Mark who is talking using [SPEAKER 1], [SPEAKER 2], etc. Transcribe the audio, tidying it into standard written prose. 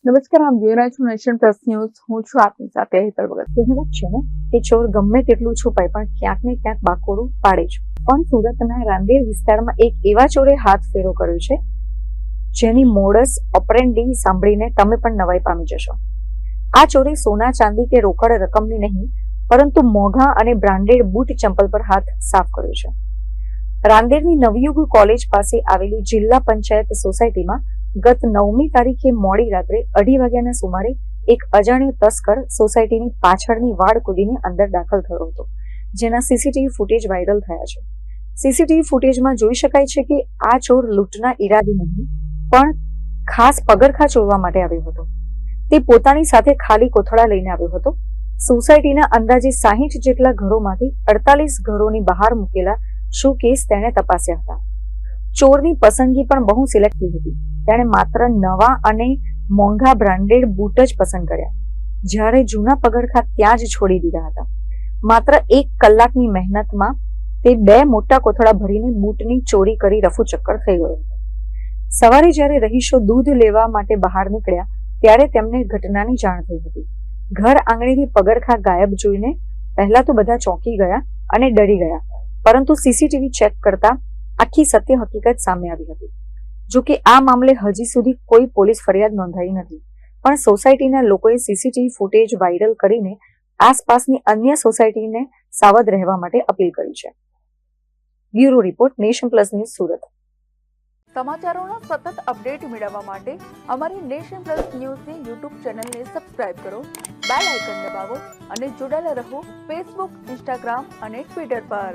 [SPEAKER 1] નમસ્કાર, આપ જોઈ રહ્યા છો નેશન પ્લસ ન્યૂઝ. હું છું આપની સાથે હેતલ ભગત. કહેવત છે ને કે ચોર ગમે તેટલું છુપાય પણ ક્યાંક ને ક્યાંક બાકોડું પાડે છે. પણ સુરતના રાંદેર વિસ્તારમાં એક એવા ચોરે હાથ ફેરો કર્યો છે જેની મોડસ ઓપરેન્ડી સાંભળીને તમે પણ નવાઈ પામી જશો. આ ચોરે સોના ચાંદી કે રોકડ રકમની નહીં પરંતુ મોંઘા અને બ્રાન્ડેડ બૂટ ચંપલ પર હાથ સાફ કર્યો છે. રાંદેરની નવયુગ કોલેજ પાસે આવેલી જિલ્લા પંચાયત સોસાયટીમાં ગત 9મી તારીખે મોડી રાત્રે 2:30 વાગ્યાના સુમારે એક અજાણ્યો તસ્કર સોસાયટીની પાછળની વાડ કૂદીને અંદર દાખલ થયો હતો, જેના સીસીટીવી ફૂટેજ વાયરલ થયા છે. સીસીટીવી ફૂટેજમાં જોઈ શકાય છે કે આ ચોર લૂંટના ઈરાદે નહીં પણ ખાસ પગરખા ચોરવા માટે આવ્યો હતો. તે પોતાની સાથે ખાલી કોથળા લઈને આવ્યો હતો. સોસાયટીના અંદાજે 60 જેટલા ઘરોમાંથી 48 ઘરોની બહાર મૂકેલા શોકેસ તેણે તપાસ્યા હતા. ચોરની પસંદગી પણ બહુ સિલેક્ટિવ હતી. તેણે માત્ર નવા અને મોંઘા બ્રાન્ડેડ બૂટ જ પસંદ કર્યા, જ્યારે જૂના પગરખા ત્યાં જ છોડી દીધા હતા. માત્ર 1 કલાકની મહેનતમાં તે 2 મોટા કોથળા ભરીને બૂટની ચોરી કરી રફુ ચક્કર થઈ ગયો હતો. સવારે જ્યારે રહીશો દૂધ લેવા માટે બહાર નીકળ્યા ત્યારે તેમને ઘટનાની જાણ થઈ હતી. ઘર આંગણેથી પગરખા ગાયબ જોઈને પહેલા તો બધા ચોંકી ગયા અને ડરી ગયા, પરંતુ સીસીટીવી ચેક કરતા આખી સત્ય હકીકત સામે આવી હતી. જો કે આ મામલે હજી સુધી કોઈ પોલીસ ફરિયાદ નોંધાઈ નથી, પણ સોસાયટીના લોકોએ સીસીટીવી ફૂટેજ વાયરલ કરીને આસપાસની અન્ય સોસાયટીને સાવધ રહેવા માટે અપીલ કરી છે. Bureau report, nation plus news, Surat.
[SPEAKER 2] સમાચારોનો સતત અપડેટ મેળવવા માટે અમારી નેશન પ્લસ ન્યૂઝની યુટ્યુબ ચેનલને સબસ્ક્રાઇબ કરો, બેલ આઇકન દબાવો અને જોડાયેલા રહો ફેસબુક, ઇન્સ્ટાગ્રામ અને ટ્વિટર પર.